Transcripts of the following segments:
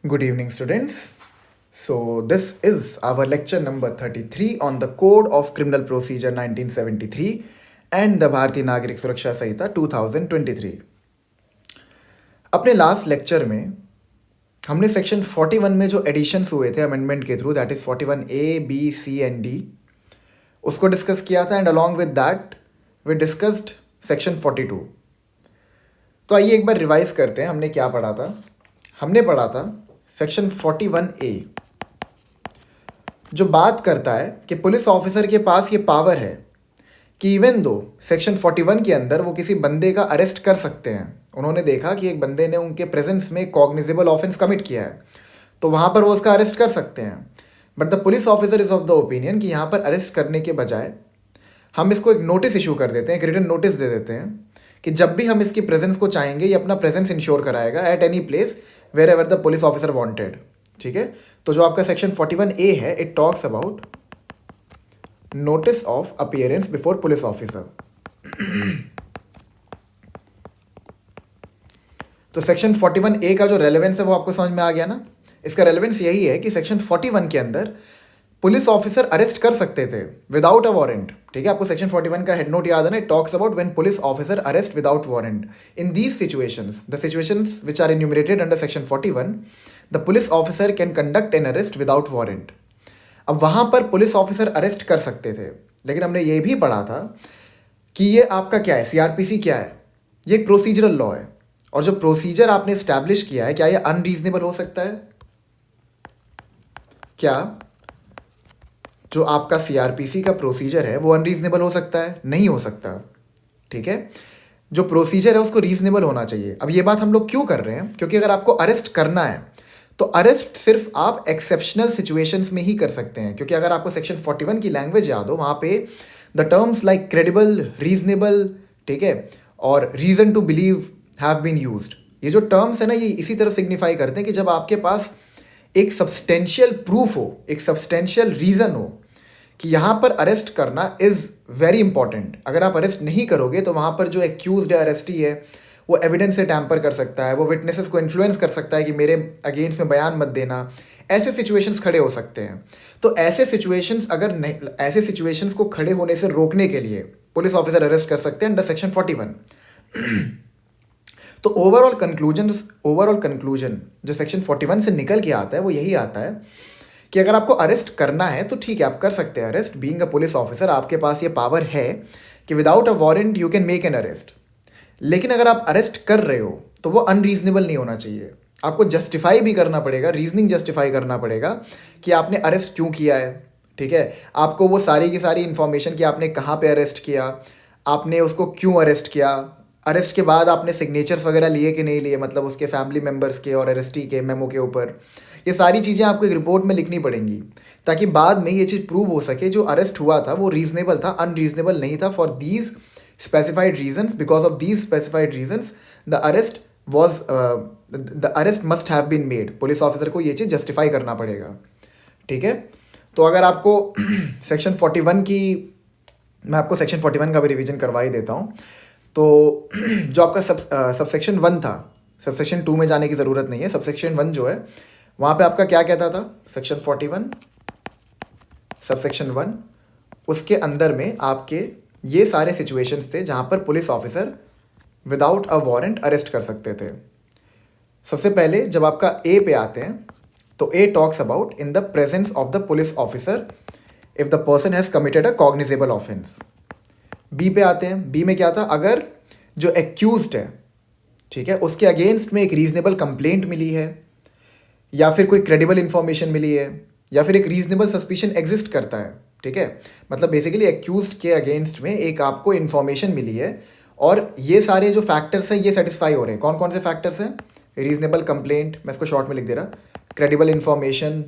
Good evening, students. So, this is our lecture number 33 on the Code of Criminal Procedure 1973 and the Bharatiya Nagarik Suraksha Samhita 2023. अपने last lecture में हमने section 41 में जो editions हुए थे amendment के through, that is 41A, B, C and D, उसको discuss किया था and along with that we discussed section 42. तो आइए एक बार रिवाइज करते हैं हमने क्या पढ़ा था. हमने पढ़ा था सेक्शन 41A जो बात करता है कि पुलिस ऑफिसर के पास ये पावर है कि इवन दो सेक्शन 41 के अंदर वो किसी बंदे का अरेस्ट कर सकते हैं. उन्होंने देखा कि एक बंदे ने उनके प्रेजेंस में कॉग्निजेबल ऑफेंस कमिट किया है, तो वहाँ पर वो उसका अरेस्ट कर सकते हैं. But the police officer is of the opinion कि यहाँ पर अरेस्ट करने के बजाय हम इसको एक नोटिस इशू कर देते हैं, एक रिटन नोटिस दे देते हैं कि जब भी हम इसकी प्रेजेंस को चाहेंगे ये अपना प्रेजेंस इंश्योर कराएगा at any place where ever the police officer wanted. ठीक है, तो जो आपका सेक्शन 41A है, it talks about notice of appearance before police officer. तो सेक्शन 41A का जो रेलेवेंस है वो आपको समझ में आ गया ना. इसका रेलेवेंस यही है कि सेक्शन 41 के अंदर पुलिस ऑफिसर अरेस्ट कर सकते थे विदाउट अ वारंट. ठीक है, आपको सेक्शन 41 का हेड नोट याद है ना. It talks about when police officer arrest without warrant. In these situations, the situations which are enumerated under section 41, the police officer can conduct an arrest without warrant. अब वहाँ पर police officer arrest कर सकते थे, लेकिन हमने ये भी पढ़ा था कि ये आपका क्या है, CRPC क्या है, ये एक प्रोसीजरल लॉ है. और जो प्रोसीजर आपने स्टैब्लिश किया है, क्या ये अनरीजनेबल हो सकता है? क्या जो आपका CRPC का प्रोसीजर है वो अनरीजनेबल हो सकता है? नहीं हो सकता. ठीक है, जो प्रोसीजर है उसको रीजनेबल होना चाहिए. अब ये बात हम लोग क्यों कर रहे हैं? क्योंकि अगर आपको अरेस्ट करना है तो अरेस्ट सिर्फ आप एक्सेप्शनल सिचुएशंस में ही कर सकते हैं. क्योंकि अगर आपको सेक्शन 41 की लैंग्वेज याद हो, वहाँ पे the terms like credible, reasonable, ठीक है, और reason to believe have been used. ये जो टर्म्स है ना, ये इसी तरह सिग्निफाई करते हैं कि जब आपके पास एक सब्सटेंशियल प्रूफ हो, एक सब्सटेंशियल रीज़न हो कि यहाँ पर अरेस्ट करना इज़ वेरी इंपॉर्टेंट. अगर आप अरेस्ट नहीं करोगे तो वहाँ पर जो एक्यूज्ड है, अरेस्टी है, वो एविडेंस से टैम्पर कर सकता है, वो विटनेसेस को इन्फ्लुएंस कर सकता है कि मेरे अगेंस्ट में बयान मत देना. ऐसे सिचुएशंस खड़े हो सकते हैं. तो ऐसे सिचुएशंस अगर नहीं, ऐसे सिचुएशंस को खड़े होने से रोकने के लिए पुलिस ऑफिसर अरेस्ट कर सकते हैं अंडर सेक्शन 41. तो ओवरऑल कंक्लूजन जो सेक्शन 41 से निकल के आता है वो यही आता है कि अगर आपको अरेस्ट करना है तो ठीक है, आप कर सकते हैं arrest. Being a police officer आपके पास ये पावर है कि without a warrant you can make an arrest. लेकिन अगर आप अरेस्ट कर रहे हो तो वो अनरीजनेबल नहीं होना चाहिए. आपको जस्टिफाई भी करना पड़ेगा, रीजनिंग जस्टिफाई करना पड़ेगा कि आपने अरेस्ट क्यों किया है. ठीक है, आपको वो सारी की सारी इन्फॉर्मेशन कि आपने कहाँ पे अरेस्ट किया, आपने उसको क्यों अरेस्ट किया, अरेस्ट के बाद आपने सिग्नेचर्स वगैरह लिए कि नहीं लिए, मतलब उसके फैमिली मेम्बर्स के और अरेस्टी के मेमो के ऊपर, ये सारी चीज़ें आपको एक रिपोर्ट में लिखनी पड़ेंगी ताकि बाद में ये चीज़ प्रूव हो सके जो अरेस्ट हुआ था वो रीजनेबल था, अनरीजनेबल नहीं था. For these specified reasons, because of these specified reasons the arrest must have been made. Police officer को ये चीज़ जस्टिफाई करना पड़ेगा. ठीक है, तो अगर आपको सेक्शन 41 की, मैं आपको सेक्शन 41 का भी रिवीजन करवा ही देता हूँ. तो जो आपका सबसेक्शन 1 था, सबसेक्शन 2 में जाने की ज़रूरत नहीं है. सबसेक्शन 1 जो है वहाँ पे आपका क्या कहता था, सेक्शन 41 सबसेक्शन 1, उसके अंदर में आपके ये सारे सिचुएशंस थे जहाँ पर police officer without a warrant arrest कर सकते थे. सबसे पहले जब आपका ए पे आते हैं तो A talks about in the presence of the police officer if the person has committed a cognizable offence. B पे आते हैं, बी में क्या था, अगर जो एक्यूज्ड है, ठीक है, उसके अगेंस्ट में एक रीजनेबल कंप्लेंट मिली है या फिर कोई क्रेडिबल इंफॉर्मेशन मिली है या फिर एक रीजनेबल सस्पिशन एग्जिस्ट करता है. ठीक है, मतलब बेसिकली एक्यूज्ड के अगेंस्ट में एक आपको इन्फॉर्मेशन मिली है और ये सारे जो फैक्टर्स हैं ये सेटिस्फाई हो रहे हैं. कौन कौन से फैक्टर्स हैं? रीजनेबल कंप्लेंट, मैं इसको शॉर्ट में लिख दे रहा, credible information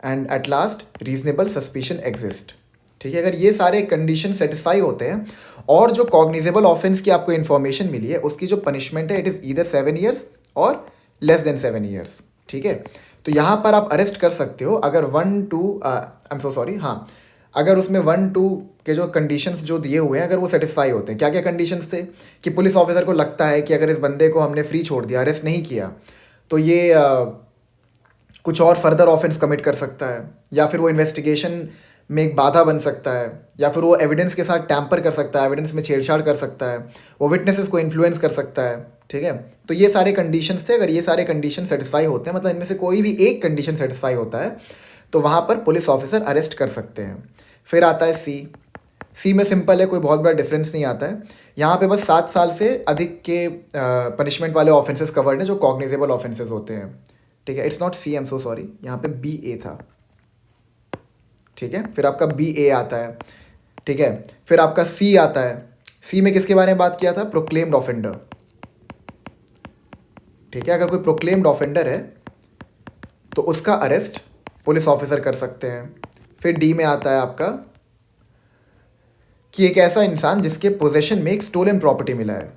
and at last reasonable suspicion exist. ठीक है, अगर ये सारे कंडीशन सेटिस्फाई होते हैं और जो कॉग्निजेबल ऑफेंस की आपको इन्फॉर्मेशन मिली है उसकी जो पनिशमेंट है इट इज़ ईदर 7 years और लेस देन 7 years. ठीक है, तो यहाँ पर आप अरेस्ट कर सकते हो अगर 1-2 आई एम सो सॉरी, हाँ, अगर उसमें 1-2 के जो कंडीशंस जो दिए हुए हैं अगर वो सेटिस्फाई होते हैं. क्या क्या कंडीशंस थे कि पुलिस ऑफिसर को लगता है कि अगर इस बंदे को हमने फ्री छोड़ दिया, अरेस्ट नहीं किया, तो ये कुछ और फर्दर ऑफेंस कमिट कर सकता है, या फिर वो इन्वेस्टिगेशन में एक बाधा बन सकता है, या फिर वो एविडेंस के साथ टैम्पर कर सकता है, एविडेंस में छेड़छाड़ कर सकता है, वो विटनेसेस को इन्फ्लुएंस कर सकता है। ठीक है, तो ये सारे कंडीशंस थे। अगर ये सारे कंडीशन सेटिस्फाई होते हैं, मतलब इनमें से कोई भी एक कंडीशन सेटिस्फाई होता है, तो वहाँ पर पुलिस ऑफिसर अरेस्ट कर सकते हैं। फिर आता है सी में सिंपल है, कोई बहुत बड़ा डिफरेंस नहीं आता है। यहाँ पे बस 7 साल से अधिक के पनिशमेंट वाले ऑफेंसेस कवर्ड हैं, जो कॉग्निजेबल ऑफेंसेस होते हैं। ठीक है, it's not C, I am so sorry, यहाँ पे बी ए था। ठीक है, फिर आपका बी ए आता है। ठीक है, फिर आपका सी आता है। सी में किसके बारे में बात किया था? Proclaimed offender. ठीक है, अगर कोई प्रोक्लेम्ड ऑफेंडर है तो उसका अरेस्ट पुलिस ऑफिसर कर सकते हैं। फिर डी में आता है आपका कि एक ऐसा इंसान जिसके पोजेशन में एक स्टोलन प्रॉपर्टी मिला है,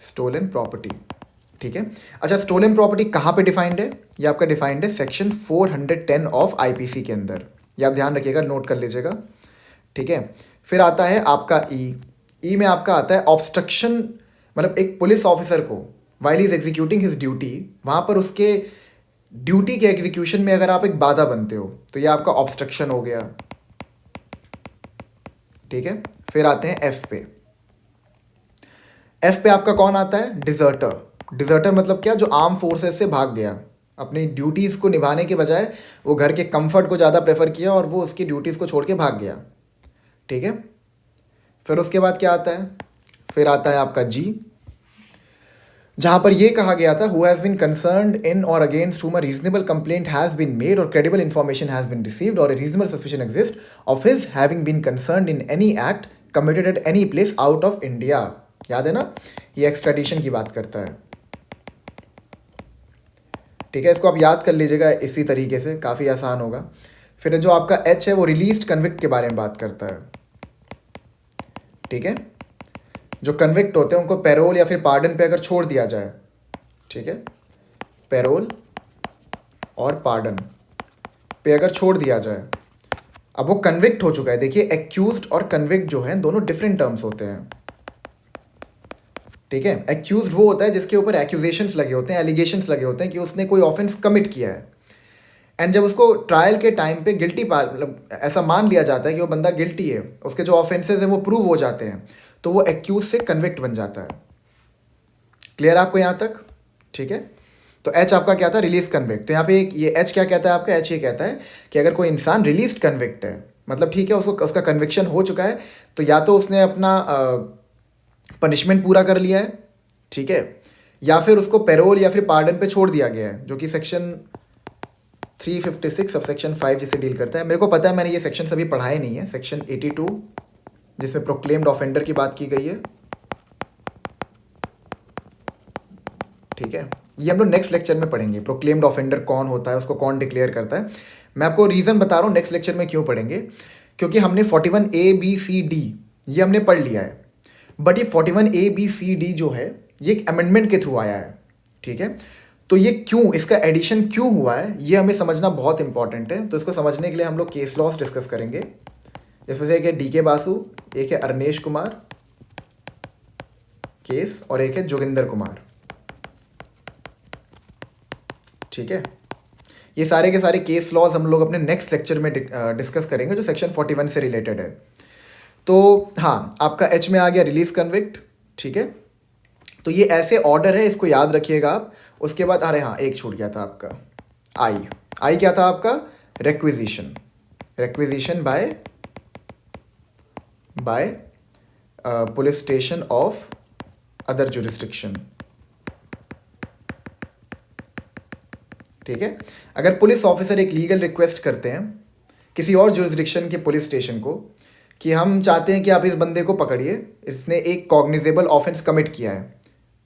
स्टोलन प्रॉपर्टी। ठीक है, अच्छा, स्टोलन प्रॉपर्टी कहाँ पे डिफाइंड है? ये आपका डिफाइंड है सेक्शन 410 ऑफ आईपीसी के अंदर। ये आप ध्यान रखिएगा, नोट कर लीजिएगा। ठीक है, फिर आता है आपका ई में आपका आता है ऑब्स्ट्रक्शन, मतलब एक पुलिस ऑफिसर को while is executing his duty, वहाँ पर उसके ड्यूटी के एग्जीक्यूशन में अगर आप एक बाधा बनते हो तो ये आपका ऑब्स्ट्रक्शन हो गया। ठीक है, फिर आते हैं एफ पे। एफ पे आपका कौन आता है? डिजर्टर। डिजर्टर मतलब क्या? जो आर्म फोर्सेस से भाग गया, अपनी ड्यूटीज़ को निभाने के बजाय वो घर के कंफर्ट को ज़्यादा प्रेफर किया और वो उसकी ड्यूटीज़ को छोड़ के भाग गया। ठीक है, फिर उसके बाद क्या आता है? फिर आता है आपका जी, जहाँ पर ये कहा गया था who has been concerned in or against whom a reasonable complaint has been made or credible information has been received or a reasonable suspicion exist of his having been concerned in any act committed at any place out of India. याद है ना, ये extradition की बात करता है। ठीक है, इसको आप याद कर लीजिएगा इसी तरीके से, काफ़ी आसान होगा। फिर जो आपका एच है वो रिलीज्ड कन्विक्ट के बारे में बात करता है। ठीक है, जो कन्विक्ट होते हैं उनको पैरोल या फिर पार्डन पे अगर छोड़ दिया जाए, ठीक है, पैरोल और पार्डन पे अगर छोड़ दिया जाए, अब वो कन्विक्ट हो चुका है। देखिए, एक्यूज्ड और कन्विक्ट जो हैं दोनों डिफरेंट टर्म्स होते हैं। ठीक है, एक्यूज्ड वो होता है जिसके ऊपर एक्यूजेशंस लगे होते हैं, एलिगेशंस लगे होते हैं कि उसने कोई ऑफेंस कमिट किया है, एंड जब उसको ट्रायल के टाइम पे गिल्टी मतलब ऐसा मान लिया जाता है कि वो बंदा गिल्टी है, उसके जो ऑफेंसेस हैं वो प्रूव हो जाते हैं, तो वो एक्यूज से कन्विक्ट बन जाता है। क्लियर आपको यहाँ तक? ठीक है, तो एच आपका क्या था? Release convict. तो यहाँ पे ये एच क्या कहता है आपका? एच ये कहता है कि अगर कोई इंसान रिलीज कन्विक्ट है, मतलब ठीक है, उसको उसका कन्विक्शन हो चुका है, तो या तो उसने अपना पनिशमेंट पूरा कर लिया है, ठीक है, या फिर उसको पैरोल या फिर पार्डन पे छोड़ दिया गया है, जो कि सेक्शन 356 सब सेक्शन 5 जिसे डील करता है। मेरे को पता है, मैंने ये सेक्शन अभी पढ़ाए नहीं है। सेक्शन 82 जिसमें प्रोक्लेम्ड ऑफेंडर की बात की गई है। ठीक है, ये हम लोग नेक्स्ट लेक्चर में पढ़ेंगे, प्रोक्लेम्ड ऑफेंडर कौन होता है, उसको कौन डिक्लेयर करता है। मैं आपको रीज़न बता रहा हूँ नेक्स्ट लेक्चर में क्यों पढ़ेंगे, क्योंकि हमने 41 ABCD ये हमने पढ़ लिया है, बट ये 41 ABCD जो है ये एक अमेंडमेंट के थ्रू आया है। ठीक है, तो ये क्यों, इसका एडिशन क्यों हुआ है, ये हमें समझना बहुत इंपॉर्टेंट है। तो इसको समझने के लिए हम लोग केस लॉस डिस्कस करेंगे, जिसमें से एक है DK बासु, एक है अरनेश कुमार केस, और एक है जोगिंदर कुमार। ठीक है, ये सारे के सारे केस लॉज हम लोग अपने नेक्स्ट लेक्चर में डिस्कस करेंगे, जो सेक्शन 41 से रिलेटेड है। तो हाँ, आपका एच में आ गया रिलीज कन्विक्ट। ठीक है, तो ये ऐसे ऑर्डर है, इसको याद रखिएगा आप। उसके बाद अरे हाँ, एक छूट गया था आपका आई क्या था आपका? Requisition. Requisition by police station of other jurisdiction. ठीक है, अगर पुलिस ऑफिसर एक लीगल रिक्वेस्ट करते हैं किसी और जुरिस्डिक्शन के पुलिस स्टेशन को कि हम चाहते हैं कि आप इस बंदे को पकड़िए, इसने एक कॉग्निजेबल ऑफेंस कमिट किया है,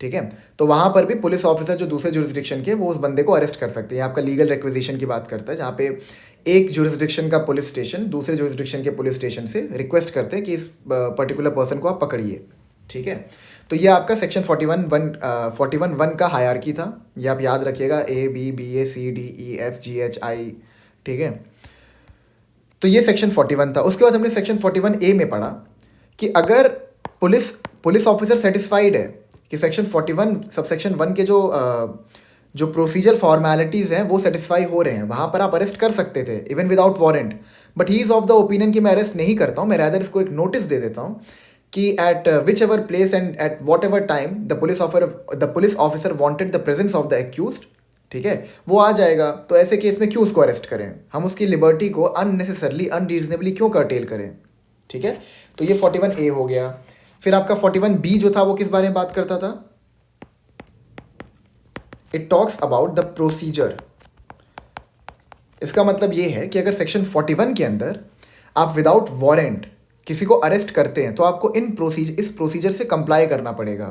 ठीक है, तो वहाँ पर भी पुलिस ऑफिसर जो दूसरे जुरिस्डिक्शन के वो उस बंदे को अरेस्ट कर सकते हैं। आपका लीगल रिक्विजिशन की बात करता है, जहाँ पे एक जुरिस्डिक्शन का पुलिस स्टेशन दूसरे जुरिस्डिक्शन के पुलिस स्टेशन से रिक्वेस्ट करते हैं कि इस पर्टिकुलर पर्सन को आप पकड़िए। ठीक है, तो ये आपका सेक्शन 41(1) का हायरार्की था, ये आप याद रखिएगा, ABBACDEFGHI। ठीक है, तो ये सेक्शन 41 था। उसके बाद हमने सेक्शन 41A में पढ़ा कि अगर पुलिस ऑफिसर सेटिस्फाइड है कि सेक्शन 41 सब सेक्शन 1 के जो जो प्रोसीजर फॉर्मेलिटीज़ हैं वो सेटिस्फाई हो रहे हैं, वहाँ पर आप अरेस्ट कर सकते थे even without warrant. But he is of the opinion कि मैं अरेस्ट नहीं करता हूँ, मैं रैदर इसको एक नोटिस दे देता हूँ कि at which ever place and at what ever time the police officer wanted the presence of the accused, ठीक है, वो आ जाएगा। तो ऐसे केस में क्यों उसको अरेस्ट करें, हम उसकी लिबर्टी को अननेसेसरली अनरीजनेबली क्यों कर्टेल करें, ठीक है। तो ये 41A हो गया। फिर आपका 41B जो था वो किस बारे में बात करता था, it talks about the procedure. इसका मतलब ये है कि अगर सेक्शन 41 के अंदर आप विदाउट वारंट किसी को अरेस्ट करते हैं तो आपको इस प्रोसीजर से कंप्लाई करना पड़ेगा।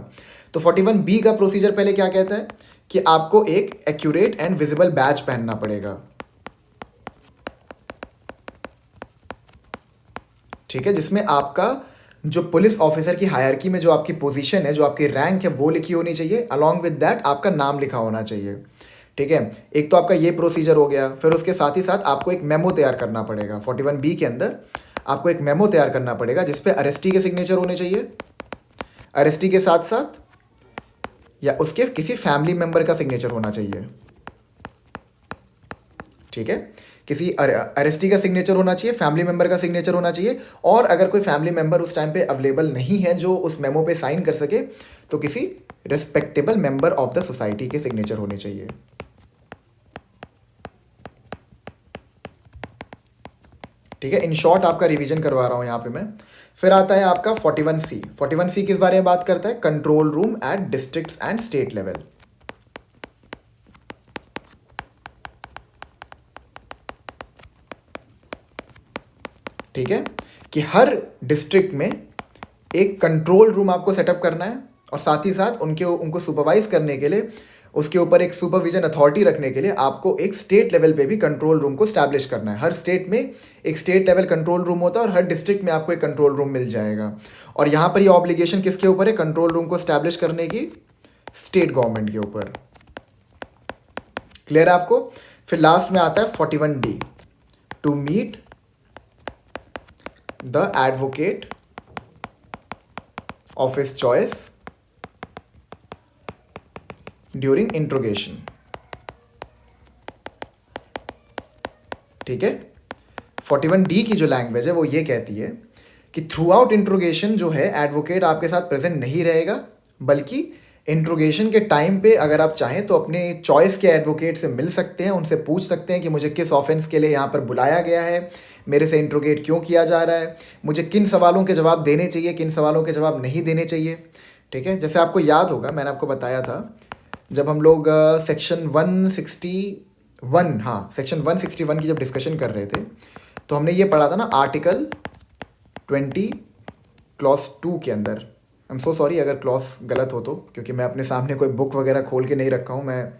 तो 41B का प्रोसीजर पहले क्या कहता है कि आपको एक एक्यूरेट एंड विजिबल बैज पहनना पड़ेगा, ठीक है, जिसमें आपका जो पुलिस ऑफिसर की हायरकी में जो आपकी पोजीशन है, जो आपकी रैंक है वो लिखी होनी चाहिए, अलॉन्ग विद दैट आपका नाम लिखा होना चाहिए, ठीक है। एक तो आपका ये प्रोसीजर हो गया। फिर उसके साथ ही साथ आपको एक मेमो तैयार करना पड़ेगा। 41B के अंदर आपको एक मेमो तैयार करना पड़ेगा जिसपे अरेस्टी के सिग्नेचर होने चाहिए, अरेस्टी के साथ साथ या उसके किसी फैमिली मेंबर का सिग्नेचर होना चाहिए, ठीक है। किसी अरेस्टी का सिग्नेचर होना चाहिए, फैमिली मेंबर का सिग्नेचर होना चाहिए, और अगर कोई फैमिली मेंबर उस टाइम पे अवेलेबल नहीं है जो उस मेमो पे साइन कर सके तो किसी respectable member of the society के सिग्नेचर होने चाहिए, ठीक है। इन शॉर्ट आपका रिवीजन करवा रहा हूं यहां पे मैं। फिर आता है आपका 41C। 41C किस बारे में बात करता है, control room at district and state level, ठीक है, कि हर डिस्ट्रिक्ट में एक कंट्रोल रूम आपको सेटअप करना है और साथ ही साथ उनको सुपरवाइज करने के लिए, उसके ऊपर एक सुपरविजन अथॉरिटी रखने के लिए आपको एक स्टेट लेवल पे भी कंट्रोल रूम को स्टैब्लिश करना है। हर स्टेट में एक स्टेट लेवल कंट्रोल रूम होता है और हर डिस्ट्रिक्ट में आपको एक कंट्रोल रूम मिल जाएगा। और यहाँ पर ये ऑब्लिगेशन किसके ऊपर है, कंट्रोल रूम को स्टैब्लिश करने की स्टेट गवर्नमेंट के ऊपर। क्लियर है आपको। फिर लास्ट में आता है 41D, to meet the advocate of his choice during interrogation, ठीक है। 41D की जो लैंग्वेज है वो ये कहती है कि थ्रू आउट इंट्रोगेशन जो है एडवोकेट आपके साथ प्रेजेंट नहीं रहेगा, बल्कि इंट्रोगेशन के टाइम पे अगर आप चाहें तो अपने चॉइस के एडवोकेट से मिल सकते हैं, उनसे पूछ सकते हैं कि मुझे किस ऑफेंस के लिए यहाँ पर बुलाया गया है, मेरे से इंट्रोगेट क्यों किया जा रहा है, मुझे किन सवालों के जवाब देने चाहिए, किन सवालों के जवाब नहीं देने चाहिए, ठीक है। जैसे आपको याद होगा मैंने आपको बताया था जब हम लोग सेक्शन 161, हाँ सेक्शन 161 की जब डिस्कशन कर रहे थे तो हमने ये पढ़ा था ना, आर्टिकल 20 क्लॉज 2 के अंदर। आई एम सो सॉरी अगर क्लॉज गलत हो तो, क्योंकि मैं अपने सामने कोई बुक वगैरह खोल के नहीं रखा हूँ, मैं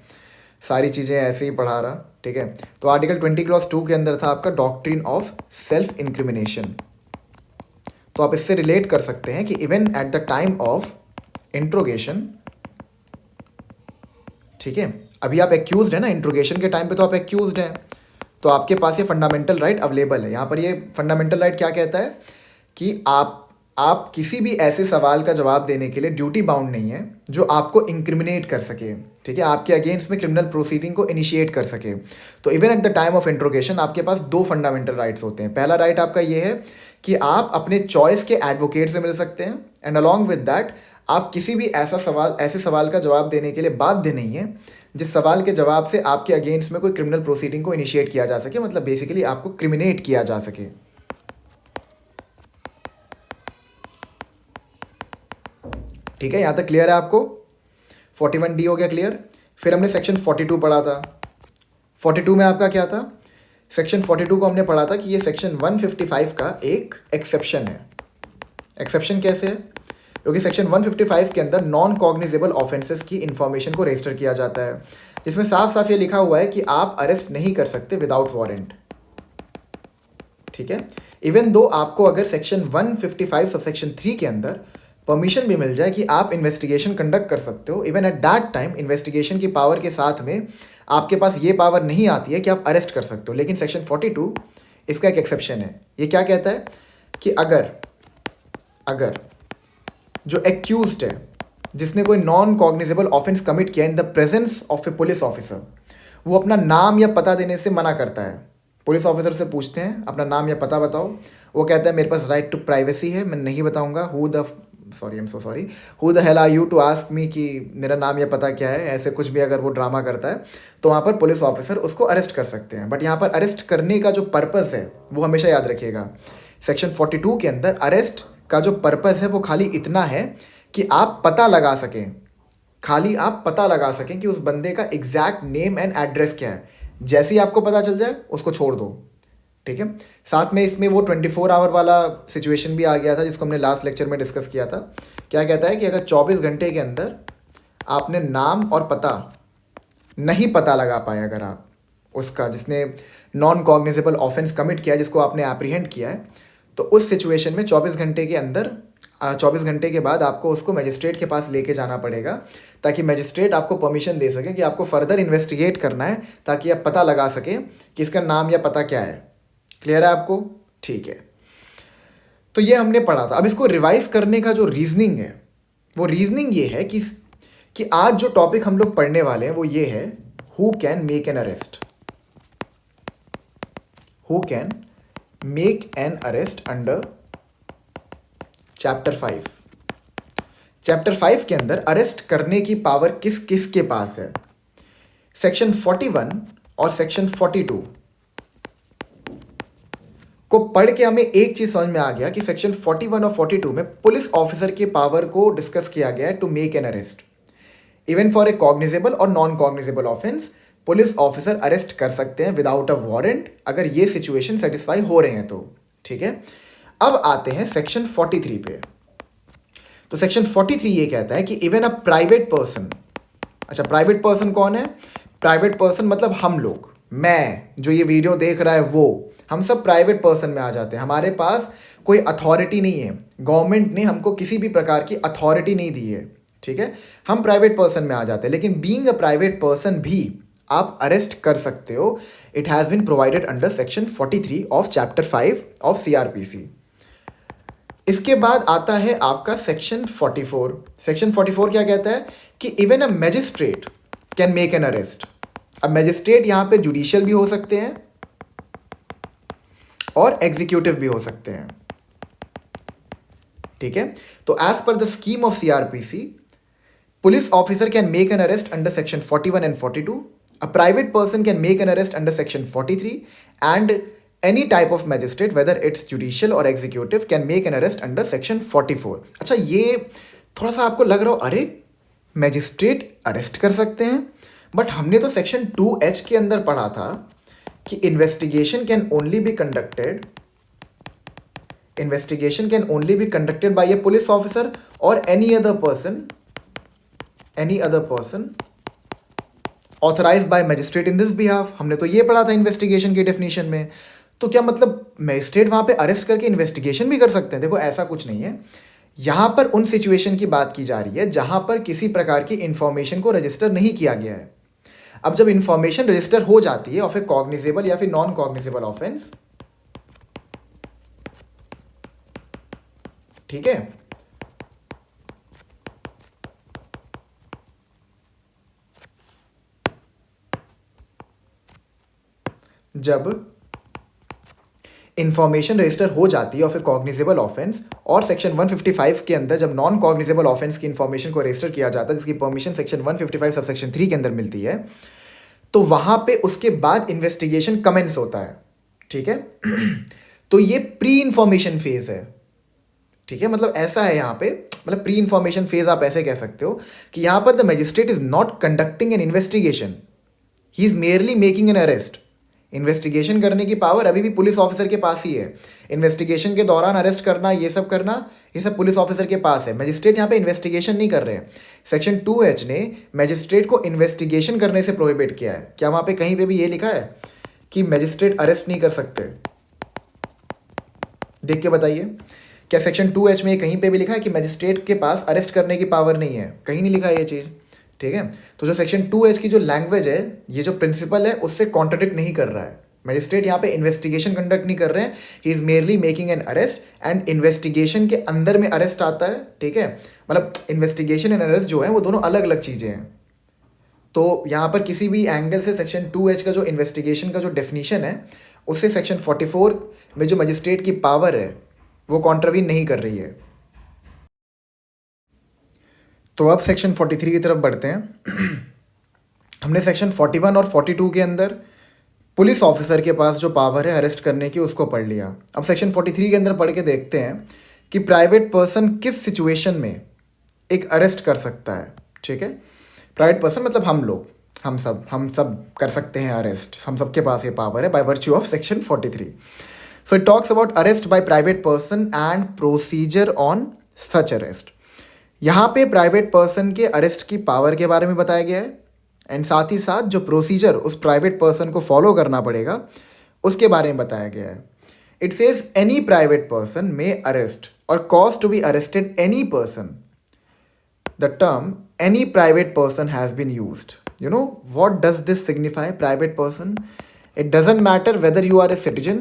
सारी चीज़ें ऐसे ही पढ़ा रहा, ठीक है। तो आर्टिकल 20 क्लॉज 2 के अंदर था आपका डॉक्ट्रिन ऑफ सेल्फ इंक्रिमिनेशन। तो आप इससे रिलेट कर सकते हैं कि even at the time of interrogation, ठीक है, अभी आप एक्यूज्ड है ना, इंट्रोगेशन के टाइम पे तो आप एक्यूज्ड हैं, तो आपके पास ये फंडामेंटल राइट अवेलेबल है। यहाँ पर ये फंडामेंटल राइट क्या कहता है कि आप किसी भी ऐसे सवाल का जवाब देने के लिए ड्यूटी बाउंड नहीं है जो आपको इंक्रिमिनेट कर सके, ठीक है, आपके अगेंस्ट में क्रिमिनल प्रोसीडिंग को इनिशिएट कर सके। तो even at the time of interrogation आपके पास 2 फंडामेंटल राइट्स होते हैं। पहला राइट आपका ये है कि आप अपने चॉइस के एडवोकेट से मिल सकते हैं, एंड अलॉन्ग विद दैट आप किसी भी ऐसे सवाल का जवाब देने के लिए बाध्य नहीं है जिस सवाल के जवाब से आपके अगेंस्ट में कोई क्रिमिनल प्रोसीडिंग को इनिशिएट किया जा सके, मतलब बेसिकली आपको क्रिमिनेट किया जा सके, ठीक है। यहाँ तक क्लियर है आपको। 41D हो गया क्लियर। फिर हमने सेक्शन 42 पढ़ा था। 42 में आपका क्या था, सेक्शन 42 को हमने पढ़ा था कि ये सेक्शन 155 का एक एक्सेप्शन है। एक्सेप्शन कैसे है, क्योंकि सेक्शन 155 के अंदर नॉन कॉग्निजेबल ऑफेंसेस की इंफॉर्मेशन को रजिस्टर किया जाता है, जिसमें साफ साफ ये लिखा हुआ है कि आप अरेस्ट नहीं कर सकते विदाउट वारंट, ठीक है। इवन दो आपको अगर सेक्शन 155 सब सेक्शन 3 के अंदर परमिशन भी मिल जाए कि आप इन्वेस्टिगेशन कंडक्ट कर सकते हो, even at that time investigation की पावर के साथ में आपके पास ये पावर नहीं आती है कि आप अरेस्ट कर सकते हो। लेकिन सेक्शन 42 इसका एक एक्सेप्शन है। ये क्या कहता है कि अगर जो एक्यूज्ड है जिसने कोई नॉन कॉग्निजेबल ऑफेंस कमिट किया इन the presence of a police officer, वो अपना नाम या पता देने से मना करता है। पुलिस ऑफिसर से पूछते हैं अपना नाम या पता बताओ, वो कहता है मेरे पास राइट टू प्राइवेसी है, मैं नहीं बताऊंगा। I am so sorry, who the hell are you to ask me कि मेरा नाम या पता क्या है, ऐसे कुछ भी अगर वो ड्रामा करता है तो वहाँ पर पुलिस ऑफिसर उसको अरेस्ट कर सकते हैं। बट यहाँ पर अरेस्ट करने का जो पर्पज़ है वो हमेशा याद रखिएगा, सेक्शन 42 के अंदर अरेस्ट का जो पर्पज़ है वो खाली इतना है कि आप पता लगा सकें, खाली आप पता लगा सकें कि उस बंदे का एग्जैक्ट नेम एंड एड्रेस क्या है। जैसे ही आपको पता चल जाए उसको छोड़ दो, ठीक है। साथ में इसमें वो 24 आवर वाला सिचुएशन भी आ गया था जिसको हमने लास्ट लेक्चर में डिस्कस किया था। क्या कहता है कि अगर 24 घंटे के अंदर आपने नाम और पता नहीं पता लगा पाए, अगर आप उसका जिसने नॉन कॉग्निजेबल ऑफेंस कमिट किया है, जिसको आपने एप्रीहेंड किया है, तो उस सिचुएशन में 24 घंटे के अंदर 24 घंटे के बाद आपको उसको मजिस्ट्रेट के पास लेके जाना पड़ेगा, ताकि मजिस्ट्रेट आपको परमिशन दे सके कि आपको फर्दर इन्वेस्टिगेट करना है, ताकि आप पता लगा सकें कि इसका नाम या पता क्या है। क्लियर है आपको? ठीक है, तो ये हमने पढ़ा था। अब इसको रिवाइज करने का जो रीजनिंग है वो रीजनिंग ये है कि आज जो टॉपिक हम लोग पढ़ने वाले हैं वो ये है, who can make an arrest, who can make an arrest under chapter 5। Chapter 5 के अंदर अरेस्ट करने की पावर किस किस के पास है। सेक्शन 41 और सेक्शन 42 को पढ़ के हमें एक चीज समझ में आ गया कि सेक्शन 41 और 42 में पुलिस ऑफिसर के पावर को डिस्कस किया गया है to make an arrest even for a cognizable और non cognizable offence. Police officer arrest कर सकते हैं विदाउट अ वारंट अगर ये सिचुएशन सेटिस्फाई हो रहे हैं तो, ठीक है। अब आते हैं सेक्शन 43 पे। तो सेक्शन 43 ये कहता है कि इवन अ प्राइवेट पर्सन, अच्छा प्राइवेट पर्सन कौन है? प्राइवेट पर्सन मतलब हम लोग, मैं जो ये वीडियो देख रहा है वो, हम सब प्राइवेट पर्सन में आ जाते हैं। हमारे पास कोई अथॉरिटी नहीं है, गवर्नमेंट ने हमको किसी भी प्रकार की अथॉरिटी नहीं दी है, ठीक है। हम प्राइवेट पर्सन में आ जाते हैं, लेकिन बीइंग अ प्राइवेट पर्सन भी आप अरेस्ट कर सकते हो। It has been provided under section 43 of chapter 5 of CrPC. इसके बाद आता है आपका सेक्शन 44। सेक्शन 44 क्या कहता है कि even a magistrate can make an arrest. अब मैजिस्ट्रेट यहाँ पे जुडिशियल भी हो सकते हैं और एग्जीक्यूटिव भी हो सकते हैं, ठीक है। तो as per the scheme of CrPC, police officer can make an arrest under section 41 and 42, a private person can make an arrest under section 43 and any type of magistrate whether it's judicial or executive can make an arrest under section 44। अच्छा, ये थोड़ा सा आपको लग रहा हो अरे magistrate arrest कर सकते हैं, बट हमने तो सेक्शन 2H के अंदर पढ़ा था कि investigation can only be conducted by a police officer or any other person authorised by magistrate in this behalf. हमने तो ये पढ़ा था इन्वेस्टिगेशन की डेफिनेशन में। तो क्या मतलब मैजिस्ट्रेट वहाँ पे अरेस्ट करके इन्वेस्टिगेशन भी कर सकते हैं? देखो ऐसा कुछ नहीं है। यहाँ पर उन सिचुएशन की बात की जा रही है जहाँ पर किसी प्रकार की इंफॉर्मेशन को रजिस्टर नहीं किया गया है। अब जब इंफॉर्मेशन रजिस्टर हो जाती है ऑफ ए कॉग्निजेबल या फिर नॉन कॉग्निजेबल ऑफेंस, ठीक है, जब इंफॉर्मेशन रजिस्टर हो जाती है ऑफ ए कॉग्निजेबल ऑफेंस और सेक्शन 155 के अंदर जब नॉन कॉग्निजेबल ऑफेंस की इंफॉर्मेशन को रजिस्टर किया जाता है जिसकी परमिशन सेक्शन 155 सब सेक्शन 3 के अंदर मिलती है, तो वहां पे उसके बाद इन्वेस्टिगेशन कमेंस होता है, ठीक है। तो ये प्री इंफॉर्मेशन फेज है, ठीक है। मतलब ऐसा है यहाँ पे, मतलब प्री इंफॉर्मेशन फेज आप ऐसे कह सकते हो कि यहाँ पर the magistrate is not conducting an investigation, he is merely making an arrest. Investigation करने की पावर अभी भी पुलिस ऑफिसर के पास ही है। इन्वेस्टिगेशन के दौरान अरेस्ट करना, ये सब करना, ये सब पुलिस ऑफिसर के पास है। मैजिस्ट्रेट यहाँ पे इन्वेस्टिगेशन नहीं कर रहे हैं। सेक्शन 2H ने मैजिस्ट्रेट को इन्वेस्टिगेशन करने से प्रोहिबिट किया है। क्या वहाँ पे कहीं पे भी ये लिखा है कि मैजिस्ट्रेट अरेस्ट नहीं कर सकते? देख के बताइए, क्या सेक्शन 2H में कहीं पे भी लिखा है कि मैजिस्ट्रेट के पास अरेस्ट करने की पावर नहीं है? कहीं नहीं लिखा है ये चीज़, ठीक है। तो जो सेक्शन 2H की जो लैंग्वेज है, ये जो प्रिंसिपल है, उससे कॉन्ट्रडिक्ट नहीं कर रहा है, मजिस्ट्रेट यहाँ पे इन्वेस्टिगेशन कंडक्ट नहीं कर रहे हैं, he is merely making an arrest, and investigation के अंदर में अरेस्ट आता है, ठीक है। मतलब इन्वेस्टिगेशन एंड अरेस्ट जो है वो दोनों अलग अलग चीज़ें हैं। तो यहाँ पर किसी भी एंगल से सेक्शन 2H का जो इन्वेस्टिगेशन का जो डेफिनीशन है उससे सेक्शन 44 में जो मजिस्ट्रेट की पावर है वो कॉन्ट्रावीन नहीं कर रही है। तो अब सेक्शन 43 की तरफ बढ़ते हैं। हमने सेक्शन 41 और 42 के अंदर पुलिस ऑफिसर के पास जो पावर है अरेस्ट करने की उसको पढ़ लिया। अब सेक्शन 43 के अंदर पढ़ के देखते हैं कि प्राइवेट पर्सन किस सिचुएशन में एक अरेस्ट कर सकता है, ठीक है। प्राइवेट पर्सन मतलब हम लोग, हम सब कर सकते हैं अरेस्ट, हम सब के पास ये पावर है by virtue of section 43। So it talks about arrest by private person and procedure on such arrest. यहाँ पे प्राइवेट पर्सन के अरेस्ट की पावर के बारे में बताया गया है, एंड साथ ही साथ जो प्रोसीजर उस प्राइवेट पर्सन को फॉलो करना पड़ेगा उसके बारे में बताया गया है। It says any private person may arrest or cause to be arrested any person. The term any private person has been used. You know what does this signify? Private person, it doesn't matter whether you are a citizen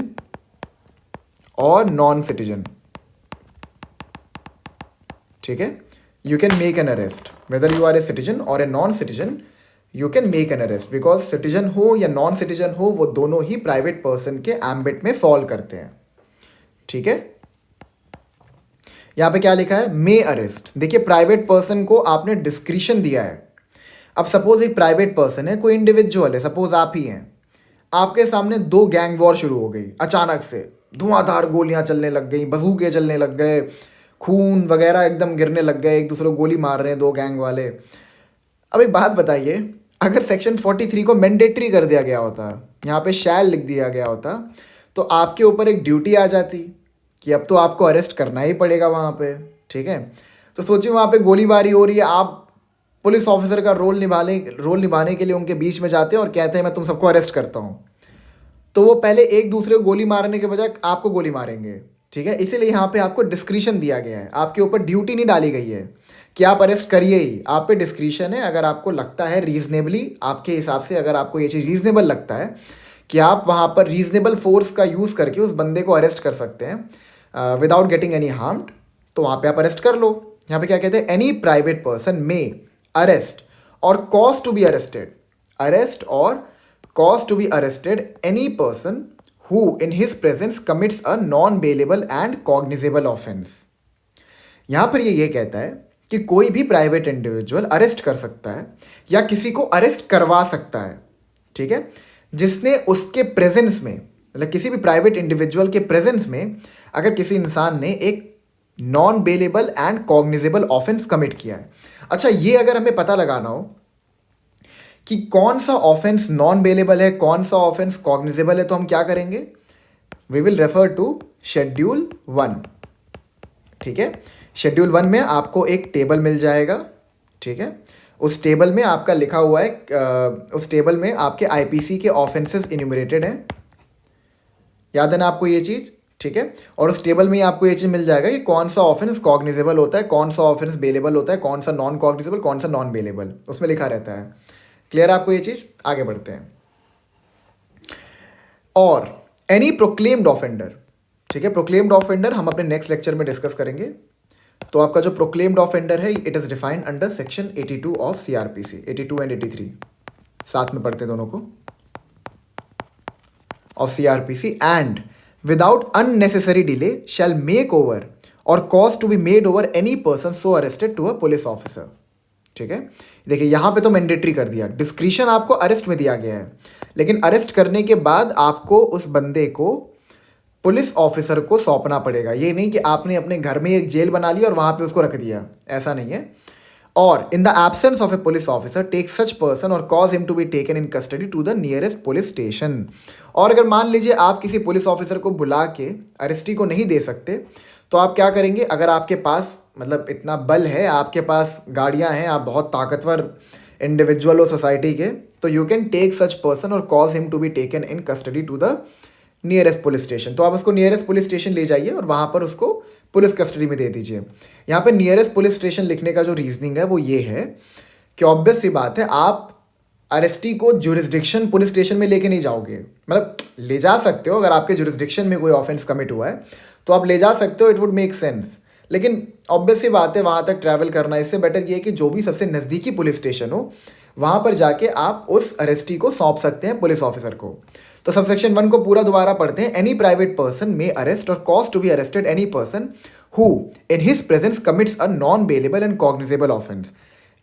or non-citizen, ठीक है। You can make an arrest whether you are a citizen or a non-citizen, you can make an arrest because citizen हो या non-citizen हो वो दोनों ही private person के ambit में fall करते हैं, ठीक है। यहाँ पे क्या लिखा है, मे अरेस्ट। देखिए प्राइवेट पर्सन को आपने डिस्क्रिशन दिया है। अब सपोज एक प्राइवेट पर्सन है, कोई इंडिविजुअल है, सपोज आप ही हैं, आपके सामने 2 गैंग वॉर शुरू हो गई अचानक से, धुआंधार गोलियां चलने लग गई, बंदूकें चलने लग गए, खून वगैरह एकदम गिरने लग गए, एक दूसरे को गोली मार रहे हैं 2 गैंग वाले। अब एक बात बताइए, अगर सेक्शन 43 को मैंडेटरी कर दिया गया होता, यहाँ पे शैल लिख दिया गया होता, तो आपके ऊपर एक ड्यूटी आ जाती कि अब तो आपको अरेस्ट करना ही पड़ेगा वहाँ पे, ठीक है। तो सोचिए वहाँ पे गोलीबारी हो रही है, आप पुलिस ऑफिसर का रोल निभाने के लिए उनके बीच में जाते हैं और कहते हैं मैं तुम सबको अरेस्ट करता हूँ, तो वो पहले एक दूसरे को गोली मारने के बजाय आपको गोली मारेंगे, ठीक है। इसीलिए यहाँ पे आपको डिस्क्रिशन दिया गया है, आपके ऊपर ड्यूटी नहीं डाली गई है कि आप अरेस्ट करिए ही, आप पे डिस्क्रिशन है। अगर आपको लगता है रीजनेबली, आपके हिसाब से अगर आपको ये चीज़ रीजनेबल लगता है कि आप वहाँ पर रीजनेबल फोर्स का यूज़ करके उस बंदे को अरेस्ट कर सकते हैं विदाउट गेटिंग एनी हार्म्ड, तो वहाँ पे आप अरेस्ट कर लो। यहाँ पे क्या कहते हैं, any private person may arrest or cause to be arrested, arrest or cause to be arrested any person who in his presence commits a non bailable and cognizable offence. यहाँ पर ये कहता है कि कोई भी प्राइवेट इंडिविजुअल अरेस्ट कर सकता है या किसी को अरेस्ट करवा सकता है, ठीक है, जिसने उसके प्रेजेंस में, मतलब किसी भी प्राइवेट इंडिविजुअल के प्रेजेंस में अगर किसी इंसान ने एक non bailable and cognizable offence commit किया है। अच्छा, ये अगर हमें पता लगाना हो कि कौन सा ऑफेंस नॉन बेलेबल है, कौन सा ऑफेंस कॉग्निजेबल है, तो हम क्या करेंगे, we will refer to schedule 1, ठीक है। शेड्यूल 1 में आपको एक टेबल मिल जाएगा, ठीक है। उस टेबल में आपका लिखा हुआ है, उस टेबल में आपके आईपीसी के ऑफेंसेस इन्यूमरेटेड हैं, याद है ना आपको ये चीज़, ठीक है। और उस टेबल में आपको ये चीज़ मिल जाएगा कि कौन सा ऑफेंस कॉग्निजेबल होता है, कौन सा ऑफेंस बेलेबल होता है, कौन सा नॉन कॉग्निजेबल, कौन सा नॉन बेलेबल, उसमें लिखा रहता है। क्लियर है आपको ये चीज़? आगे बढ़ते हैं। और एनी प्रोक्लेम्ड ऑफेंडर, ठीक है, प्रोक्लेम्ड ऑफेंडर हम अपने नेक्स्ट लेक्चर में डिस्कस करेंगे। तो आपका जो प्रोक्लेम्ड ऑफेंडर है it is defined under section 82 of CrPC, 82 and 83 साथ में पढ़ते दोनों को, of CrPC, and without unnecessary delay shall make over or cause to be made over any person so arrested to a police officer, ठीक है। देखिए यहाँ पे तो मैंडेटरी कर दिया, डिस्क्रिशन आपको अरेस्ट में दिया गया है, लेकिन अरेस्ट करने के बाद आपको उस बंदे को पुलिस ऑफिसर को सौंपना पड़ेगा। ये नहीं कि आपने अपने घर में एक जेल बना ली और वहाँ पे उसको रख दिया, ऐसा नहीं है। और in the absence of a police officer take such person or cause him to be taken in custody to the nearest police station. और अगर मान लीजिए आप किसी पुलिस ऑफिसर को बुला के अरेस्टी को नहीं दे सकते, तो आप क्या करेंगे, अगर आपके पास मतलब इतना बल है, आपके पास गाड़ियाँ हैं, आप बहुत ताकतवर इंडिविजुअल हो सोसाइटी के, तो you can take such person or cause him to be taken in custody to the nearest police station. तो आप उसको नियरेस्ट पुलिस स्टेशन ले जाइए और वहाँ पर उसको पुलिस कस्टडी में दे दीजिए। यहाँ पे नियरेस्ट पुलिस स्टेशन लिखने का जो रीजनिंग है वो ये है कि ऑब्वियस सी बात है, आप अरेस्टी को जुरिस्डिक्शन पुलिस स्टेशन में लेके नहीं जाओगे, मतलब ले जा सकते हो अगर आपके जुरिस्डिक्शन में कोई ऑफेंस कमिट हुआ है तो आप ले जा सकते हो, इट वुड मेक सेंस। लेकिन ऑब्वियस सी बात है वहाँ तक ट्रैवल करना, इससे बेटर ये है कि जो भी सबसे नज़दीकी पुलिस स्टेशन हो वहाँ पर जाके आप उस अरेस्टी को सौंप सकते हैं पुलिस ऑफिसर को। तो सबसेक्शन 1 को पूरा दोबारा पढ़ते हैं। Any private person may arrest or cause to be arrested any person who in his presence commits a non bailable and cognizable offence.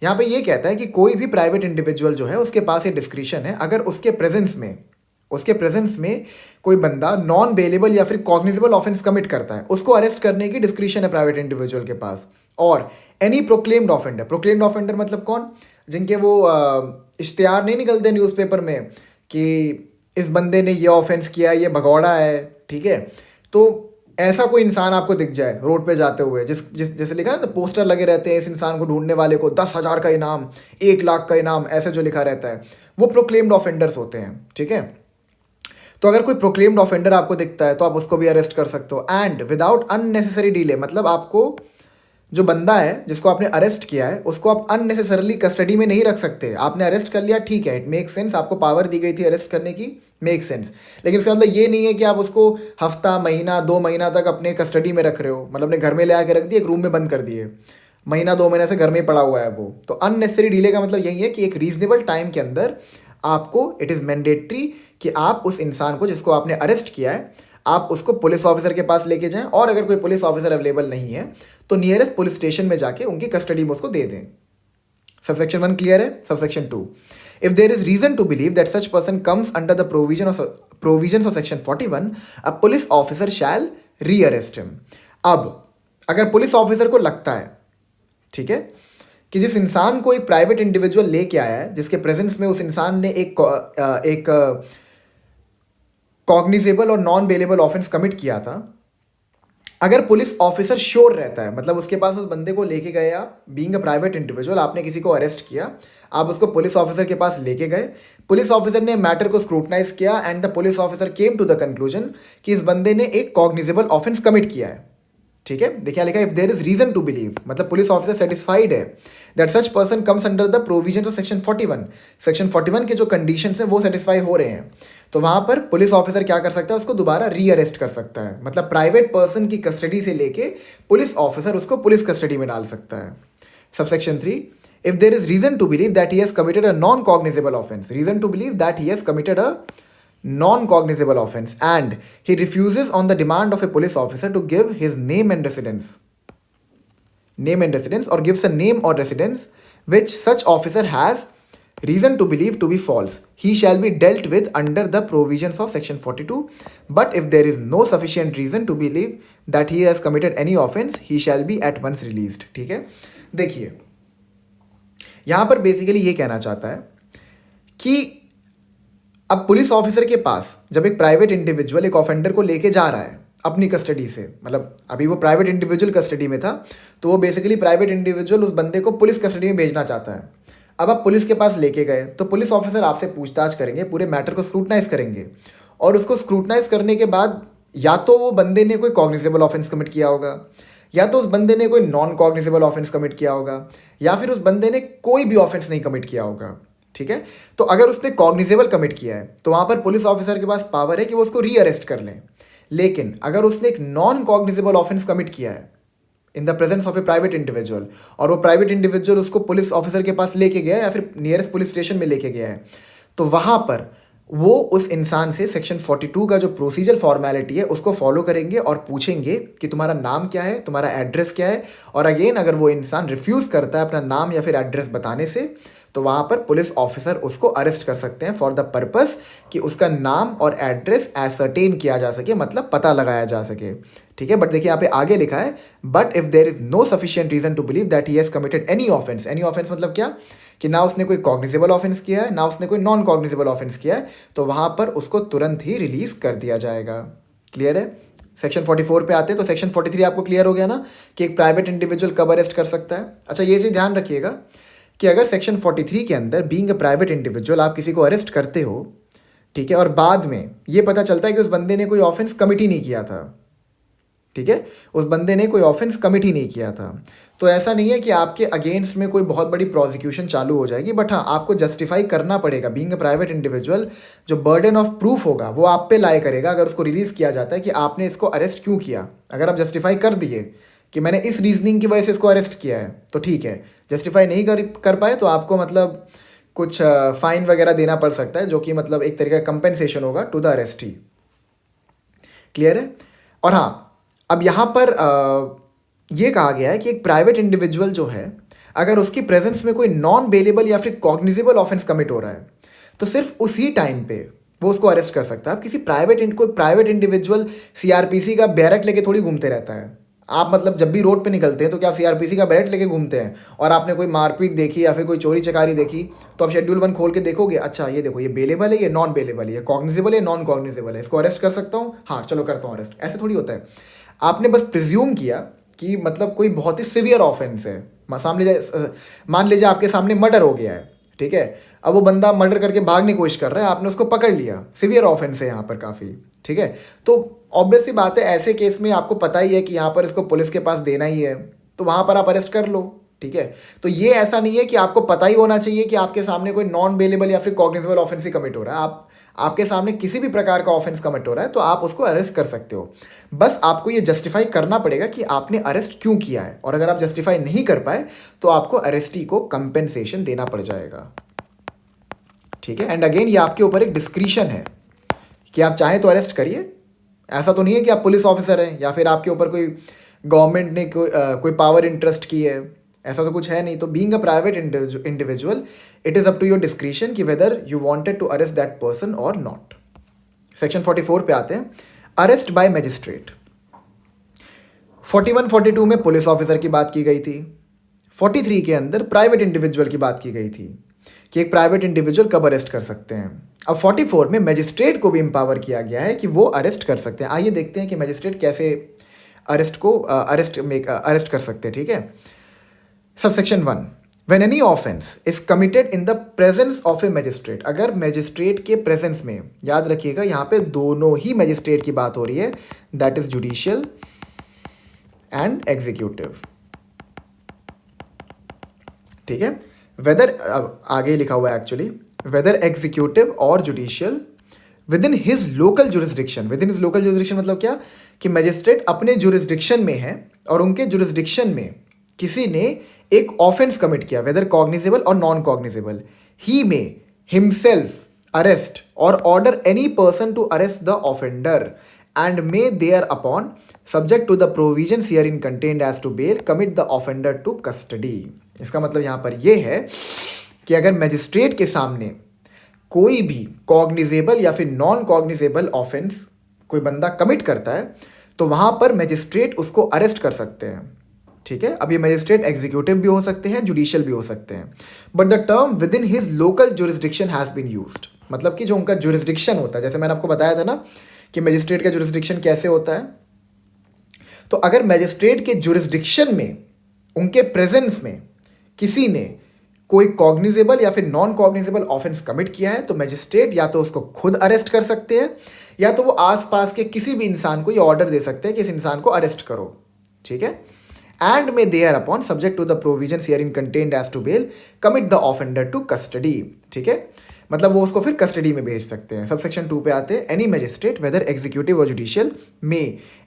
यहाँ पे ये कहता है कि कोई भी प्राइवेट इंडिविजुअल जो है उसके पास ये डिस्क्रिशन है, अगर उसके प्रेजेंस में कोई बंदा नॉन बेलेबल या फिर कॉग्निजेबल ऑफेंस कमिट करता है, उसको अरेस्ट करने की डिस्क्रिशन है प्राइवेट इंडिविजुअल के पास। और एनी प्रोक्लेम्ड ऑफेंडर मतलब कौन, जिनके वो इश्तिहार नहीं निकलते न्यूज़पेपर में कि इस बंदे ने ये ऑफेंस किया, ये भगौड़ा है, ठीक है। तो ऐसा कोई इंसान आपको दिख जाए रोड पे जाते हुए, जैसे लिखा है ना, तो पोस्टर लगे रहते हैं, इस इंसान को ढूंढने वाले को 10,000 का इनाम, 1 लाख का इनाम, ऐसे जो लिखा रहता है, वो प्रोक्लेम्ड ऑफेंडर्स होते हैं, ठीक है। तो अगर कोई प्रोक्लेम्ड ऑफेंडर आपको दिखता है तो आप उसको भी अरेस्ट कर सकते हो, एंड विदाउट अननेसेसरी डिले, मतलब आपको जो बंदा है जिसको आपने अरेस्ट किया है उसको आप अननेसेसरली कस्टडी में नहीं रख सकते। आपने अरेस्ट कर लिया, ठीक है, इट मेक सेंस, आपको पावर दी गई थी अरेस्ट करने की, मेक सेंस। लेकिन इसका मतलब ये नहीं है कि आप उसको हफ्ता, महीना, 2 महीना तक अपने कस्टडी में रख रहे हो, मतलब अपने घर में ले आके रख दिए, एक रूम में बंद कर दिए, महीना 2 महीने से घर में पड़ा हुआ है वो। तो अननेसेसरी डिले का मतलब यही है कि एक रीजनेबल टाइम के अंदर आपको, इट इज़ मैंडेटरी कि आप उस इंसान को जिसको आपने अरेस्ट किया है आप उसको पुलिस ऑफिसर के पास लेके जाएं, और अगर कोई पुलिस ऑफिसर अवेलेबल नहीं है तो नियरेस्ट पुलिस स्टेशन में जाके उनकी कस्टडी में उसको दे दें। सबसेक्शन 1 क्लियर है। Subsection 2, if there is reason to believe that such person comes under the provision of section 41, a police officer shall rearrest him. अब अगर पुलिस ऑफिसर को लगता है, ठीक है, कि जिस इंसान को एक प्राइवेट इंडिविजुअल लेके आया है, जिसके प्रेजेंस में उस इंसान ने एक कॉग्निजेबल और नॉन बेलेबल ऑफेंस कमिट किया था, अगर पुलिस ऑफिसर श्योर रहता है, मतलब उसके पास उस बंदे को लेके गए आप, बीइंग अ प्राइवेट इंडिविजुअल, आपने किसी को अरेस्ट किया, आप उसको पुलिस ऑफिसर के पास लेके गए, पुलिस ऑफिसर ने मैटर को स्क्रूटनाइज किया and the police officer came to the conclusion कि इस बंदे ने एक कॉग्निजेबल ऑफेंस कमिट किया है, ठीक है। देखिए लिखा है, if there is reason to believe, मतलब पुलिस ऑफिसर सेटिस्फाइड है that such person comes under the provision of section 41, section 41 के जो कंडीशंस हैं वो सेटिस्फाई हो रहे हैं, तो वहाँ पर पुलिस ऑफिसर क्या कर सकता है, उसको दोबारा रीअरेस्ट कर सकता है। मतलब प्राइवेट पर्सन की कस्टडी से लेके पुलिस ऑफिसर उसको पुलिस कस्टडी में डाल सकता है। Subsection 3, if there is reason to believe that he has committed a non cognizable offence, reason to believe that he has committed a non-cognizable offense and he refuses on the demand of a police officer to give his name and residence or gives a name or residence which such officer has reason to believe to be false, he shall be dealt with under the provisions of section 42, but if there is no sufficient reason to believe that he has committed any offense, he shall be at once released। ठीक है, देखिए यहाँ पर basically ये कहना चाहता है कि अब पुलिस ऑफिसर के पास जब एक प्राइवेट इंडिविजुअल एक ऑफेंडर को लेके जा रहा है अपनी कस्टडी से, मतलब अभी वो प्राइवेट इंडिविजुअल कस्टडी में था, तो वो बेसिकली प्राइवेट इंडिविजुअल उस बंदे को पुलिस कस्टडी में भेजना चाहता है। अब आप पुलिस के पास लेके गए तो पुलिस ऑफिसर आपसे पूछताछ करेंगे, पूरे मैटर को स्क्रूटनाइज करेंगे, और उसको स्क्रूटनाइज करने के बाद या तो वो बंदे ने कोई कॉग्निजेबल ऑफेंस कमिट किया होगा, या तो उस बंदे ने कोई नॉन कॉग्निजेबल ऑफेंस कमिट किया होगा, या फिर उस बंदे ने कोई भी ऑफेंस नहीं कमिट किया होगा, ठीक है। तो अगर उसने कॉग्निजेबल कमिट किया है तो वहाँ पर पुलिस ऑफिसर के पास पावर है कि वो उसको रीअरेस्ट कर लें। लेकिन अगर उसने एक नॉन कॉग्निजेबल ऑफेंस कमिट किया है इन the presence of A private individual, और वो प्राइवेट इंडिविजुअल उसको पुलिस ऑफिसर के पास लेके गया है या फिर नियरेस्ट पुलिस स्टेशन में लेके गया है, तो वहाँ पर वो उस इंसान से सेक्शन 42 का जो प्रोसीजर फॉर्मेलिटी है उसको फॉलो करेंगे और पूछेंगे कि तुम्हारा नाम क्या है, तुम्हारा एड्रेस क्या है। और अगेन अगर वो इंसान रिफ्यूज़ करता है अपना नाम या फिर एड्रेस बताने से, तो वहाँ पर पुलिस ऑफिसर उसको अरेस्ट कर सकते हैं फॉर द पर्पस कि उसका नाम और एड्रेस एसर्टेन किया जा सके, मतलब पता लगाया जा सके, ठीक है। बट देखिए यहाँ पे आगे लिखा है, but if there is no sufficient reason to believe that he has committed any offence. Any offence मतलब क्या, कि ना उसने कोई कॉग्निजेबल ऑफेंस किया है, ना उसने कोई नॉन कॉग्निजेबल ऑफेंस किया है, तो वहाँ पर उसको तुरंत ही रिलीज कर दिया जाएगा। क्लियर है। सेक्शन 44 पे आते हैं, तो सेक्शन 43 आपको क्लियर हो गया ना कि एक प्राइवेट इंडिविजुअल कब अरेस्ट कर सकता है। अच्छा ये चीज़ ध्यान रखिएगा कि अगर सेक्शन 43 के अंदर बीइंग अ प्राइवेट इंडिविजुअल आप किसी को अरेस्ट करते हो, ठीक है, और बाद में ये पता चलता है कि उस बंदे ने कोई ऑफेंस कमिट ही नहीं किया था, ठीक है, उस बंदे ने कोई ऑफेंस कमिट ही नहीं किया था, तो ऐसा नहीं है कि आपके अगेंस्ट में कोई बहुत बड़ी प्रोसिक्यूशन चालू हो जाएगी, बट हाँ आपको जस्टिफाई करना पड़ेगा। बीइंग अ प्राइवेट इंडिविजुअल जो बर्डन ऑफ प्रूफ होगा वो आप पे लाए करेगा अगर उसको रिलीज़ किया जाता है कि आपने इसको अरेस्ट क्यों किया। अगर आप जस्टिफाई कर दिए कि मैंने इस रीजनिंग की वजह से इसको अरेस्ट किया है तो ठीक है, जस्टिफाई नहीं कर पाए तो आपको मतलब कुछ फाइन वगैरह देना पड़ सकता है, जो कि मतलब एक तरीके का कंपेंसेशन होगा टू द अरेस्टी। क्लियर है। और हाँ अब यहाँ पर ये कहा गया है कि एक प्राइवेट इंडिविजुअल जो है अगर उसकी प्रेजेंस में कोई नॉन बेलेबल या फिर कॉग्निजेबल ऑफेंस कमिट हो रहा है तो सिर्फ उसी टाइम पे वो उसको अरेस्ट कर सकता है। अब किसी कोई प्राइवेट इंडिविजुअल सीआरपीसी का बैरक लेके थोड़ी घूमते रहता है। आप मतलब जब भी रोड पे निकलते हैं तो क्या सीआरपीसी का बैरक लेके घूमते हैं? और आपने कोई मारपीट देखी या फिर कोई चोरी चकारी देखी तो आप शेड्यूल 1 खोल के देखोगे, अच्छा ये देखो ये बेलेबल है, ये नॉन बेलेबल है, ये कॉग्निजेबल है, नॉन कॉग्निजेबल है, इसको अरेस्ट कर सकता हूँ, हाँ चलो करता हूँ अरेस्ट। ऐसे थोड़ी होता है। आपने बस प्रिज्यूम किया कि मतलब कोई बहुत ही सिवियर ऑफेंस है, मान लीजिए आपके सामने मर्डर हो गया है, ठीक है। अब वो बंदा मर्डर करके भागने की कोशिश कर रहा है, आपने उसको पकड़ लिया, सिवियर ऑफेंस है यहाँ पर काफ़ी, ठीक है। तो ऑब्वियस सी बात है ऐसे केस में आपको पता ही है कि यहाँ पर इसको पुलिस के पास देना ही है, तो वहाँ पर आप अरेस्ट कर लो, ठीक है। तो ये ऐसा नहीं है कि आपको पता ही होना चाहिए कि आपके सामने कोई नॉन बेलेबल या फिर कॉग्निजेबल ऑफेंस ही कमिट हो रहा है। आपके सामने किसी भी प्रकार का ऑफेंस कमिट हो रहा है तो आप उसको अरेस्ट कर सकते हो। बस आपको ये जस्टिफाई करना पड़ेगा कि आपने अरेस्ट क्यों किया है, और अगर आप जस्टिफाई नहीं कर पाए तो आपको अरेस्टी को कंपेंसेशन देना पड़ जाएगा, ठीक है। एंड अगेन ये आपके ऊपर एक डिस्क्रिशन है कि आप चाहें तो अरेस्ट करिए। ऐसा तो नहीं है कि आप पुलिस ऑफिसर हैं या फिर आपके ऊपर कोई गवर्नमेंट ने कोई पावर इंटरेस्ट की है, ऐसा तो कुछ है नहीं। तो being a private individual it is up to your discretion कि whether you wanted to arrest that person or not. Section 44 पे आते हैं, अरेस्ट बाय मजिस्ट्रेट। 41 42 में पुलिस ऑफिसर की बात की गई थी, 43 के अंदर प्राइवेट इंडिविजुअल की बात की गई थी कि एक प्राइवेट इंडिविजुअल कब अरेस्ट कर सकते हैं। अब 44 में मजिस्ट्रेट को भी एम्पावर किया गया है कि वो अरेस्ट कर सकते हैं। आइए देखते हैं कि मजिस्ट्रेट कैसे अरेस्ट कर सकते हैं, ठीक है। Subsection 1, when any offence is committed in the presence of A magistrate. अगर मजिस्ट्रेट के प्रेजेंस में, याद रखिएगा यहाँ पे दोनों ही मजिस्ट्रेट की बात हो रही है, that is judicial and executive, ठीक है। वेदर, अब आगे लिखा हुआ है actually, weather executive or judicial with in his local jurisdiction. With in his local jurisdiction मतलब क्या कि मजिस्ट्रेट अपने जुरिस्डिक्शन में है और उनके जुरिस्डिक्शन में किसी ने एक ऑफेंस कमिट किया, वेदर कॉग्निजेबल और non cognizable, he may himself arrest और order any person to arrest the offender and may thereupon, subject to the provisions herein contained as to bail, commit the offender to custody। इसका मतलब यहाँ पर ये है कि अगर मजिस्ट्रेट के सामने कोई भी कॉग्निजेबल या फिर नॉन कॉग्निजेबल ऑफेंस कोई बंदा कमिट करता है तो वहाँ पर मजिस्ट्रेट उसको अरेस्ट कर सकते हैं, ठीक है। अब ये मजिस्ट्रेट एग्जीक्यूटिव भी हो सकते हैं, जुडिशियल भी हो सकते हैं, but the term within his local jurisdiction has been used. मतलब कि जो उनका जुरिस्डिक्शन होता है, जैसे मैंने आपको बताया था ना कि मजिस्ट्रेट का जुरिस्डिक्शन कैसे होता है, तो अगर मजिस्ट्रेट के जुरिस्डिक्शन में, उनके प्रेजेंस में किसी ने कोई कॉग्निजेबल या फिर नॉन कॉग्निजेबल ऑफेंस कमिट किया है तो मजिस्ट्रेट या तो उसको खुद अरेस्ट कर सकते हैं या तो वो आसपास के किसी भी इंसान को ये ऑर्डर दे सकते हैं कि इस इंसान को अरेस्ट करो, ठीक है। And may thereupon, subject to the provision herein contained as to bail, commit the offender to custody, ठीक है। मतलब वो उसको फिर कस्टडी में भेज सकते हैं। सबसेक्शन 2 पे आते हैं, any magistrate whether executive or judicial may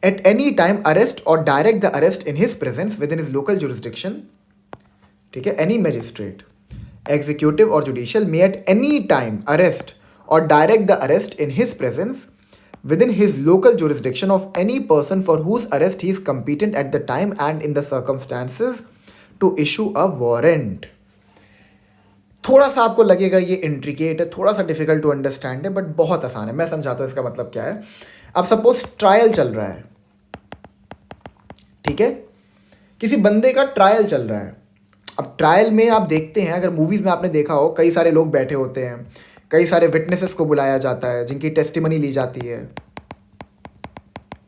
at any time arrest or direct the arrest in his presence within his local jurisdiction, ठीक है। Any magistrate executive or judicial may at any time arrest or direct the arrest in his presence within his local jurisdiction of any person for whose arrest he is competent at the time and in the circumstances to issue a warrant। थोड़ा सा आपको लगेगा ये intricate है, थोड़ा सा difficult to understand है, but बहुत आसान है। मैं समझाता हूँ इसका मतलब क्या है। अब सपोज ट्रायल चल रहा है, ठीक है, किसी बंदे का ट्रायल चल रहा है। अब ट्रायल में आप देखते हैं, अगर मूवीज़ में आपने देखा हो, कई सारे लोग बैठे होते हैं, कई सारे विटनेसेस को बुलाया जाता है जिनकी टेस्टिमनी ली जाती है,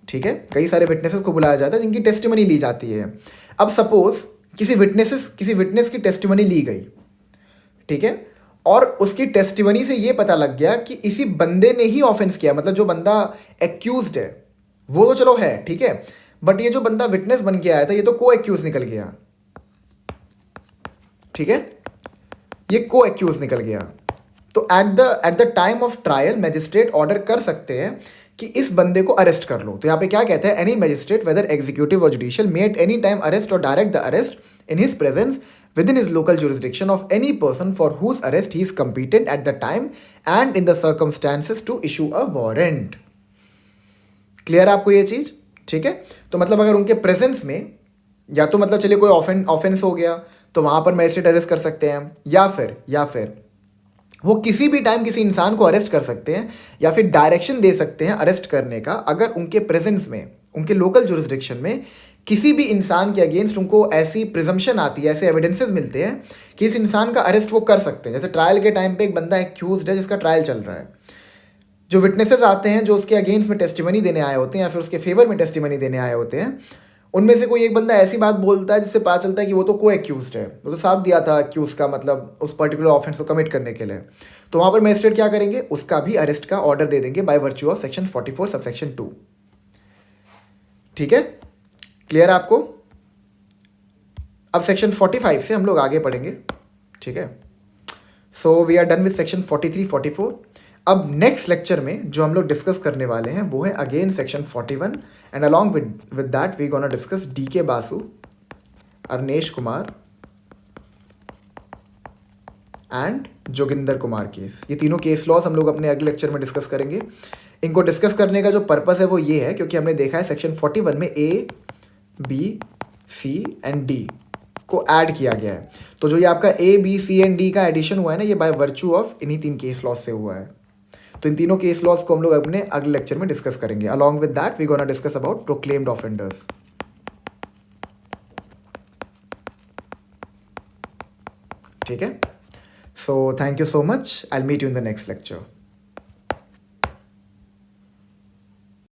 ठीक है। कई सारे विटनेसेस को बुलाया जाता है जिनकी टेस्टिमनी ली जाती है। अब सपोज किसी विटनेस की टेस्टिमनी ली गई, ठीक है, और उसकी टेस्टिमनी से ये पता लग गया कि इसी बंदे ने ही ऑफेंस किया, मतलब जो बंदा एक्यूज्ड है वो तो चलो है, ठीक है, बट ये जो बंदा विटनेस बन के आया था ये तो को एक्यूज निकल गया, ठीक है, ये को एक्यूज निकल गया। तो at the time of trial magistrate order कर सकते हैं कि इस बंदे को अरेस्ट कर लो। तो यहाँ पे क्या कहते हैं, any magistrate whether executive or judicial may at any time arrest or direct the arrest in his presence within his local jurisdiction of any person for whose arrest he is competent at the time and in the circumstances to issue a warrant। Clear है आपको ये चीज? ठीक है, तो मतलब अगर उनके प्रेजेंस में, या तो मतलब चलिए कोई ऑफेंस हो गया तो वहां पर मैजिस्ट्रेट अरेस्ट कर सकते हैं, या फिर वो किसी भी टाइम किसी इंसान को अरेस्ट कर सकते हैं, या फिर डायरेक्शन दे सकते हैं अरेस्ट करने का, अगर उनके प्रेजेंस में, उनके लोकल जुरिस्डिक्शन में किसी भी इंसान के अगेंस्ट उनको ऐसी प्रिजम्पशन आती है, ऐसे एविडेंसेस मिलते हैं कि इस इंसान का अरेस्ट वो कर सकते हैं। जैसे ट्रायल के टाइम पे एक बंदा एक्यूज्ड है जिसका ट्रायल चल रहा है, जो विटनेसेस आते हैं जो उसके अगेंस्ट में टेस्टिमनी देने आए होते हैं या फिर उसके फेवर में टेस्टिमनी देने आए होते हैं, उनमें से कोई एक बंदा ऐसी बात बोलता है जिससे पता चलता है कि वो तो को एक्यूज्ड है, वो तो साथ दिया था एक्यूज का, मतलब उस पर्टिकुलर ऑफेंस को कमिट करने के लिए। तो वहाँ पर मैजिस्ट्रेट क्या करेंगे, उसका भी अरेस्ट का ऑर्डर दे देंगे by virtue of section 44 subsection 2। ठीक है, क्लियर है आपको? अब सेक्शन 45 से हम लोग आगे पढ़ेंगे। ठीक है, so we are done with section 43 44। अब नेक्स्ट लेक्चर में जो हम लोग डिस्कस करने वाले हैं वो है again section 41 and along with that we gonna discuss DK Basu, Arnesh Kumar and Joginder Kumar case. ये तीनों केस लॉज हम लोग अपने अगले लेक्चर में डिस्कस करेंगे। इनको डिस्कस करने का जो पर्पस है वो ये है क्योंकि हमने देखा है सेक्शन 41 में A, B, C and D को ऐड किया गया है। तो जो ये आपका A, B, C and D का एडिशन हुआ है ना, ये बाय वर्च्यू ऑफ इन्हीं 3 केस लॉज से हुआ है। तो इन तीनों केस लॉज को हम लोग अपने अगले लेक्चर में डिस्कस करेंगे। Along with that we gonna discuss about proclaimed offenders. ठीक है, so thank you so much, I will meet you in the next lecture.